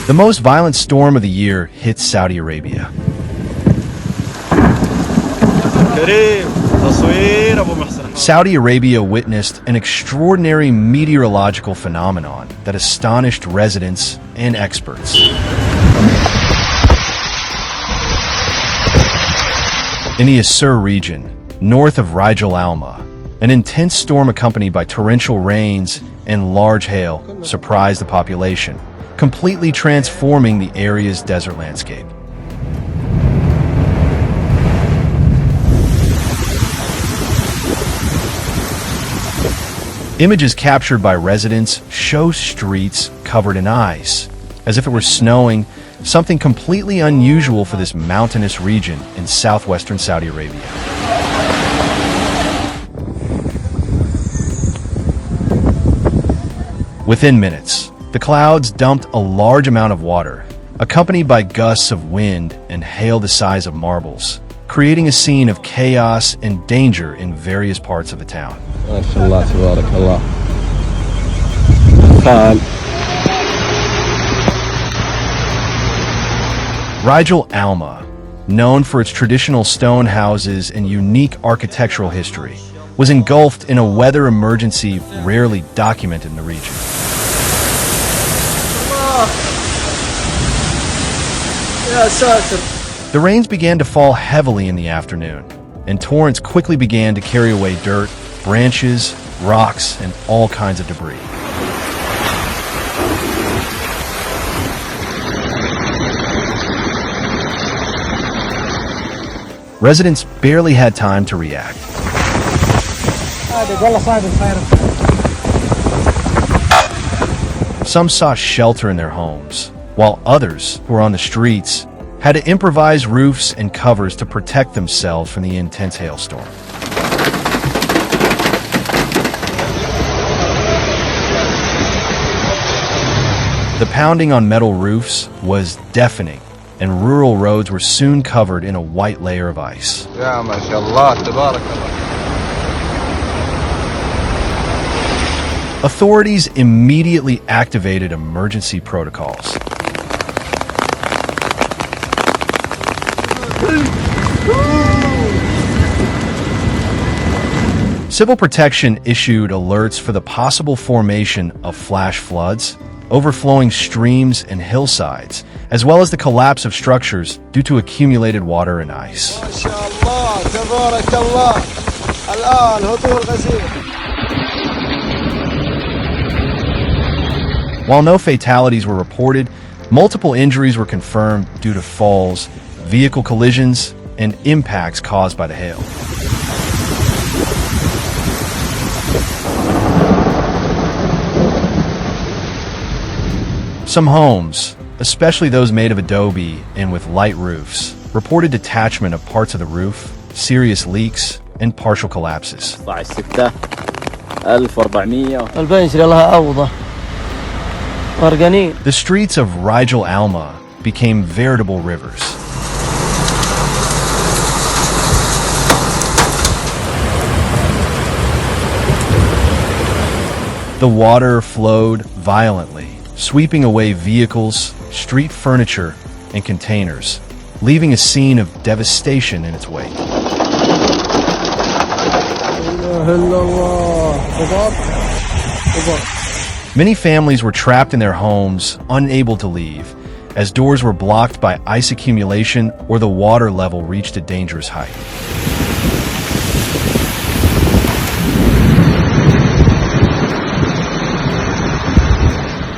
The most violent storm of the year hit Saudi Arabia. Saudi Arabia witnessed an extraordinary meteorological phenomenon that astonished residents and experts. In the Asir region, north of Rijal Almaa, an intense storm accompanied by torrential rains and large hail surprised the population, completely transforming the area's desert landscape. Images captured by residents show streets covered in ice, as if it were snowing, something completely unusual for this mountainous region in southwestern Saudi Arabia. Within minutes, the clouds dumped a large amount of water, accompanied by gusts of wind and hail the size of marbles, creating a scene of chaos and danger in various parts of the town. Rijal Almaa, known for its traditional stone houses and unique architectural history, was engulfed in a weather emergency rarely documented in the region. The rains began to fall heavily in the afternoon, and torrents quickly began to carry away dirt, branches, rocks, and all kinds of debris. Residents barely had time to react. Some sought shelter in their homes, while others, who were on the streets, had to improvise roofs and covers to protect themselves from the intense hailstorm. The pounding on metal roofs was deafening, and rural roads were soon covered in a white layer of ice. Authorities immediately activated emergency protocols. Civil Protection issued alerts for the possible formation of flash floods, overflowing streams and hillsides, as well as the collapse of structures due to accumulated water and ice. While no fatalities were reported, multiple injuries were confirmed due to falls, vehicle collisions, and impacts caused by the hail. Some homes, especially those made of adobe and with light roofs, reported detachment of parts of the roof, serious leaks, and partial collapses. The streets of Rijal Almaa became veritable rivers. The water flowed violently, sweeping away vehicles, street furniture, and containers, leaving a scene of devastation in its wake. Many families were trapped in their homes, unable to leave, as doors were blocked by ice accumulation or the water level reached a dangerous height.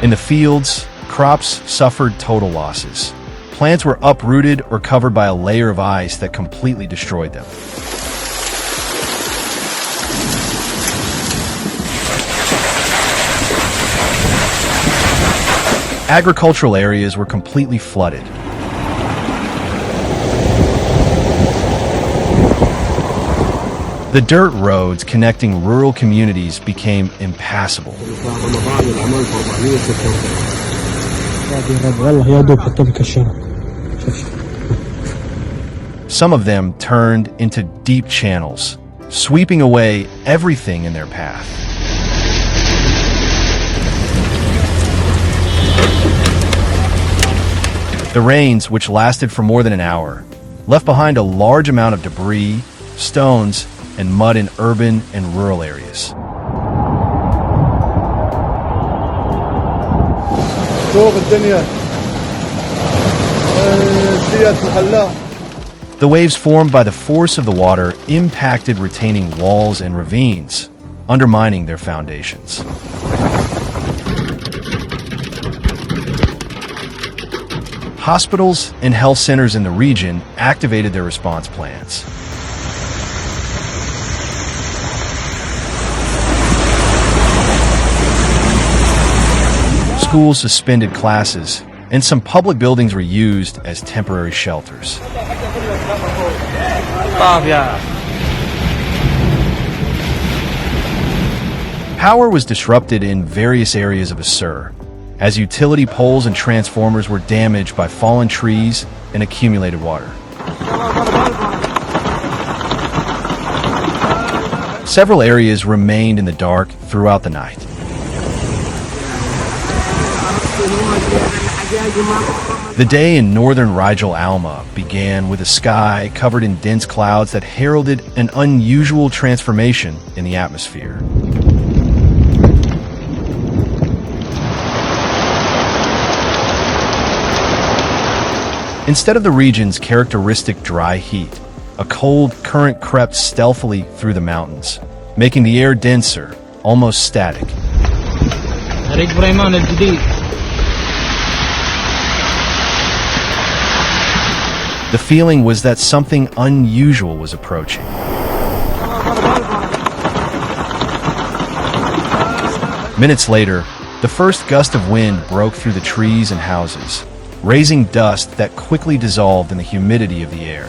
In the fields, crops suffered total losses. Plants were uprooted or covered by a layer of ice that completely destroyed them. Agricultural areas were completely flooded. The dirt roads connecting rural communities became impassable. Some of them turned into deep channels, sweeping away everything in their path. The rains, which lasted for more than an hour, left behind a large amount of debris, stones, and mud in urban and rural areas. The waves formed by the force of the water impacted retaining walls and ravines, undermining their foundations. Hospitals and health centers in the region activated their response plans. Schools suspended classes, and some public buildings were used as temporary shelters. Power was disrupted in various areas of Asir, as utility poles and transformers were damaged by fallen trees and accumulated water. Several areas remained in the dark throughout the night. The day in northern Rijal Almaa began with a sky covered in dense clouds that heralded an unusual transformation in the atmosphere. Instead of the region's characteristic dry heat, a cold current crept stealthily through the mountains, making the air denser, almost static. The feeling was that something unusual was approaching. Minutes later, the first gust of wind broke through the trees and houses, raising dust that quickly dissolved in the humidity of the air.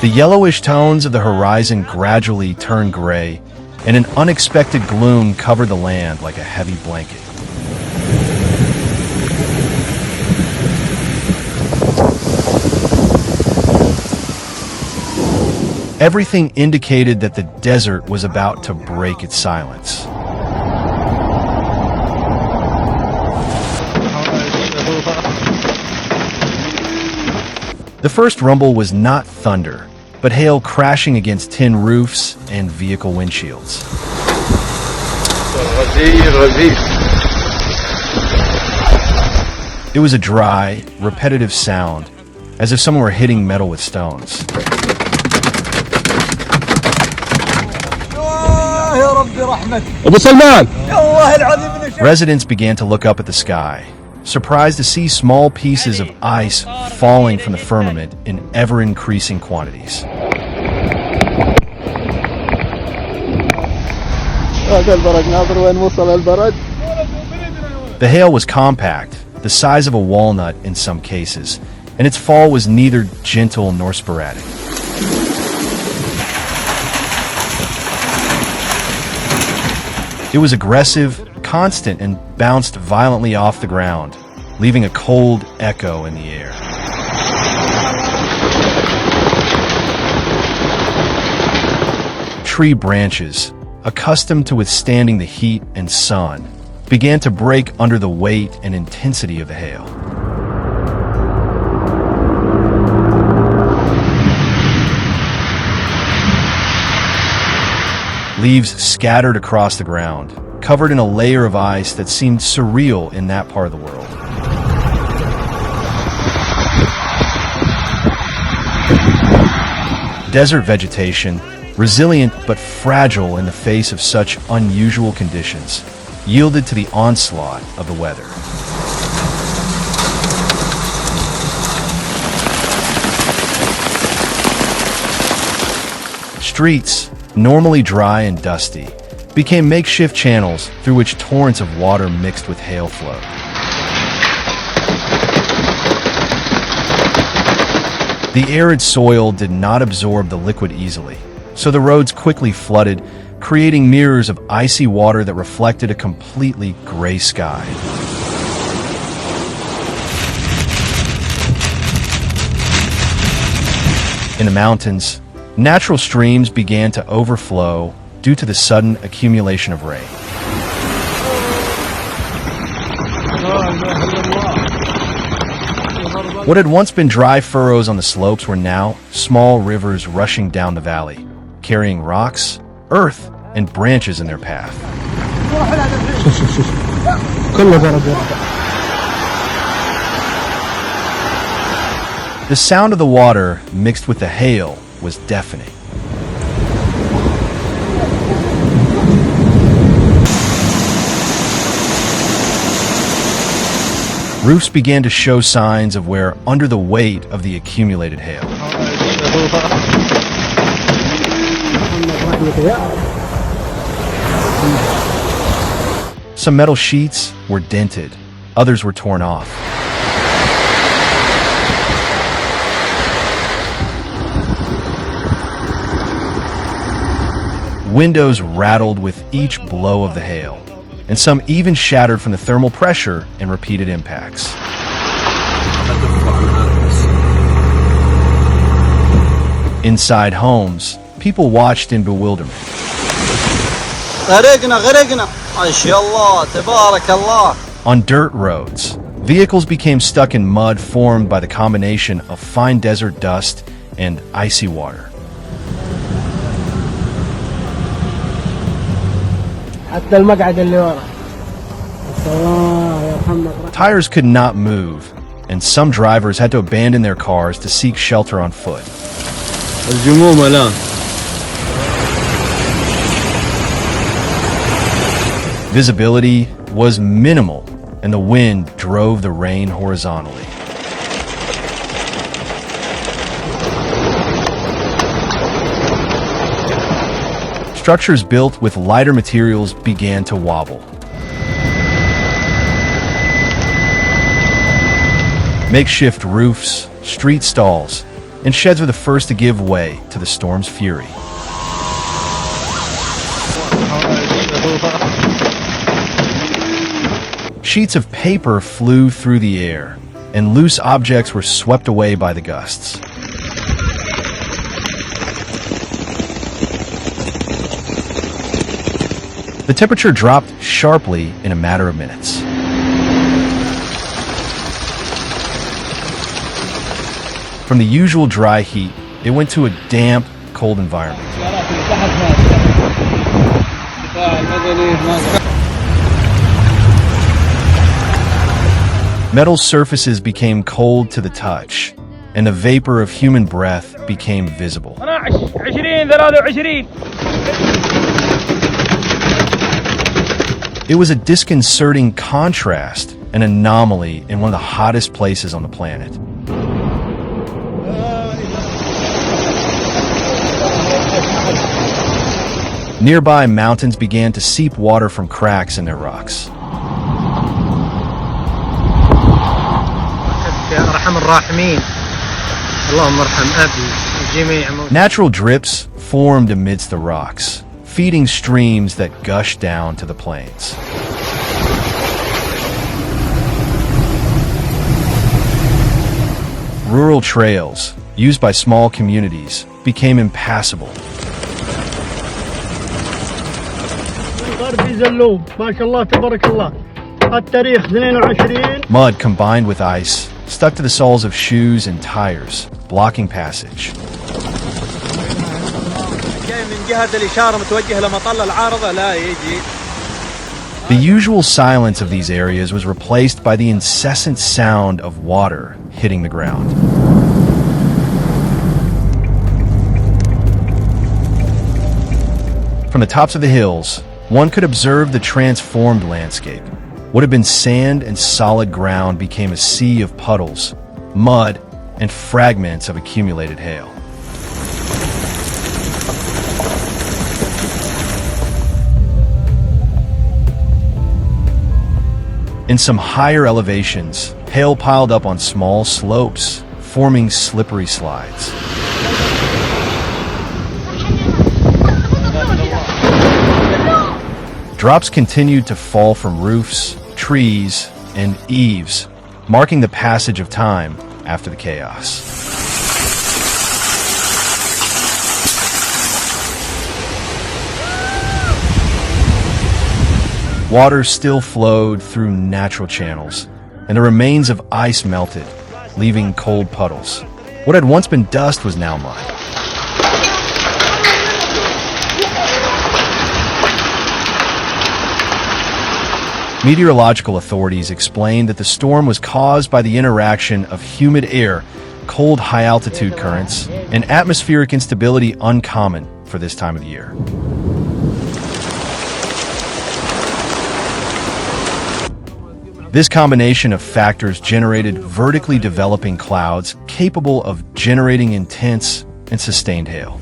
The yellowish tones of the horizon gradually turned gray, and an unexpected gloom covered the land like a heavy blanket. Everything indicated that the desert was about to break its silence. The first rumble was not thunder, but hail crashing against tin roofs and vehicle windshields. It was a dry, repetitive sound, as if someone were hitting metal with stones. Residents began to look up at the sky, surprised to see small pieces of ice falling from the firmament in ever-increasing quantities. The hail was compact, the size of a walnut in some cases, and its fall was neither gentle nor sporadic. It was aggressive, constant, and bounced violently off the ground, leaving a cold echo in the air. Tree branches, accustomed to withstanding the heat and sun, began to break under the weight and intensity of the hail. Leaves scattered across the ground, covered in a layer of ice that seemed surreal in that part of the world. Desert vegetation, resilient but fragile in the face of such unusual conditions, yielded to the onslaught of the weather. Streets, normally dry and dusty, became makeshift channels through which torrents of water mixed with hail flowed. The arid soil did not absorb the liquid easily, so the roads quickly flooded, creating mirrors of icy water that reflected a completely gray sky. In the mountains, natural streams began to overflow, due to the sudden accumulation of rain. What had once been dry furrows on the slopes were now small rivers rushing down the valley, carrying rocks, earth, and branches in their path. The sound of the water mixed with the hail was deafening. Roofs began to show signs of wear under the weight of the accumulated hail. Some metal sheets were dented, others were torn off. Windows rattled with each blow of the hail, and some even shattered from the thermal pressure and repeated impacts. Inside homes, people watched in bewilderment. On dirt roads, vehicles became stuck in mud formed by the combination of fine desert dust and icy water. Tires could not move, and some drivers had to abandon their cars to seek shelter on foot. Visibility was minimal, and the wind drove the rain horizontally. Structures built with lighter materials began to wobble. Makeshift roofs, street stalls, and sheds were the first to give way to the storm's fury. Sheets of paper flew through the air, and loose objects were swept away by the gusts. The temperature dropped sharply in a matter of minutes. From the usual dry heat, it went to a damp, cold environment. Metal surfaces became cold to the touch, and the vapor of human breath became visible. It was a disconcerting contrast, an anomaly in one of the hottest places on the planet. Nearby mountains began to seep water from cracks in their rocks. Natural drips formed amidst the rocks, feeding streams that gushed down to the plains. Rural trails, used by small communities, became impassable. Mud combined with ice stuck to the soles of shoes and tires, blocking passage. The usual silence of these areas was replaced by the incessant sound of water hitting the ground. From the tops of the hills, one could observe the transformed landscape. What had been sand and solid ground became a sea of puddles, mud, and fragments of accumulated hail. In some higher elevations, hail piled up on small slopes, forming slippery slides. Drops continued to fall from roofs, trees, and eaves, marking the passage of time after the chaos. Water still flowed through natural channels, and the remains of ice melted, leaving cold puddles. What had once been dust was now mud. Meteorological authorities explained that the storm was caused by the interaction of humid air, cold high-altitude currents, and atmospheric instability uncommon for this time of the year. This combination of factors generated vertically developing clouds capable of generating intense and sustained hail.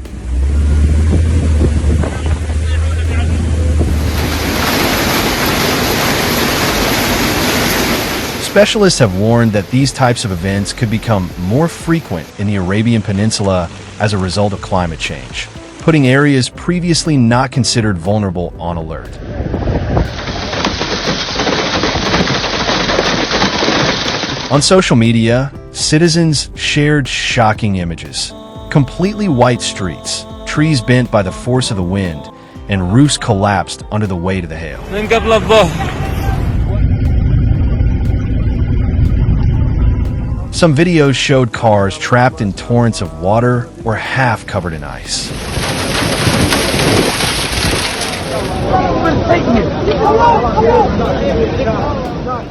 Specialists have warned that these types of events could become more frequent in the Arabian Peninsula as a result of climate change, putting areas previously not considered vulnerable on alert. On social media, citizens shared shocking images. Completely white streets, trees bent by the force of the wind, and roofs collapsed under the weight of the hail. Some videos showed cars trapped in torrents of water or half covered in ice.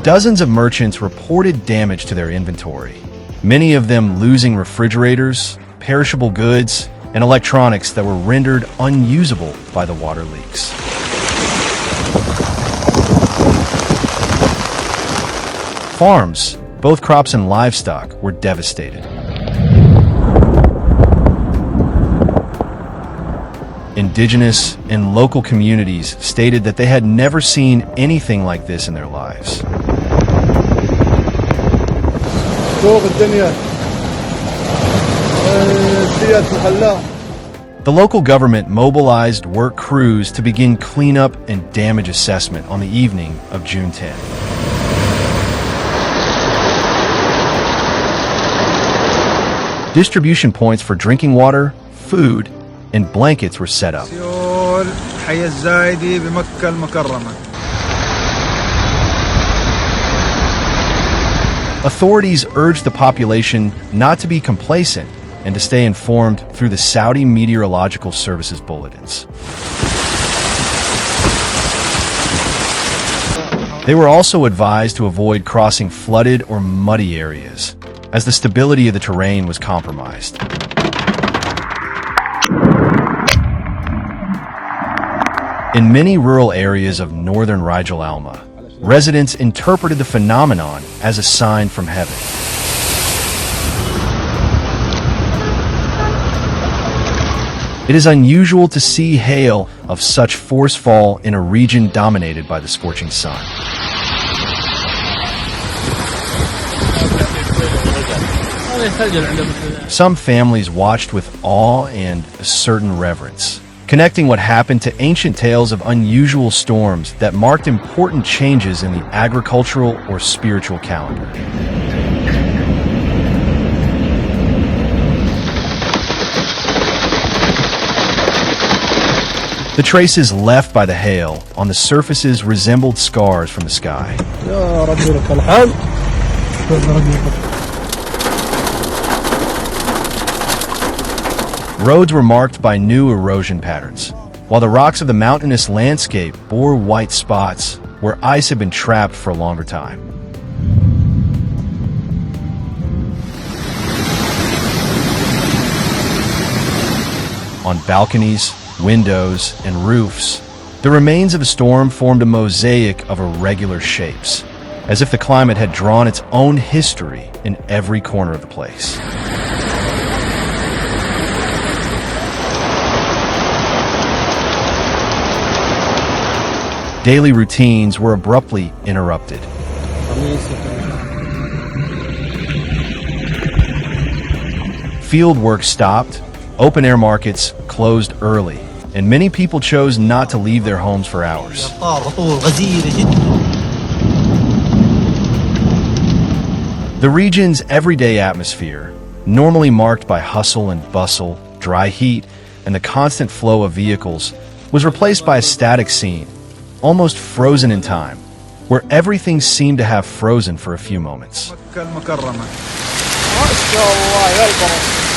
Dozens of merchants reported damage to their inventory, many of them losing refrigerators, perishable goods, and electronics that were rendered unusable by the water leaks. Farms, both crops and livestock, were devastated. Indigenous and local communities stated that they had never seen anything like this in their lives. The local government mobilized work crews to begin cleanup and damage assessment on the evening of June 10. Distribution points for drinking water, food, and blankets were set up. Authorities urged the population not to be complacent and to stay informed through the Saudi Meteorological Services bulletins. They were also advised to avoid crossing flooded or muddy areas, as the stability of the terrain was compromised. In many rural areas of northern Rijal Almaa, residents interpreted the phenomenon as a sign from heaven. It is unusual to see hail of such force fall in a region dominated by the scorching sun. Some families watched with awe and a certain reverence, connecting what happened to ancient tales of unusual storms that marked important changes in the agricultural or spiritual calendar. The traces left by the hail on the surfaces resembled scars from the sky. Roads were marked by new erosion patterns, while the rocks of the mountainous landscape bore white spots where ice had been trapped for a longer time. On balconies, windows, and roofs, the remains of the storm formed a mosaic of irregular shapes, as if the climate had drawn its own history in every corner of the place. Daily routines were abruptly interrupted. Field work stopped, open-air markets closed early, and many people chose not to leave their homes for hours. The region's everyday atmosphere, normally marked by hustle and bustle, dry heat, and the constant flow of vehicles, was replaced by a static scene, almost frozen in time, where everything seemed to have frozen for a few moments. مكة المكرمة ما شاء الله يا البركة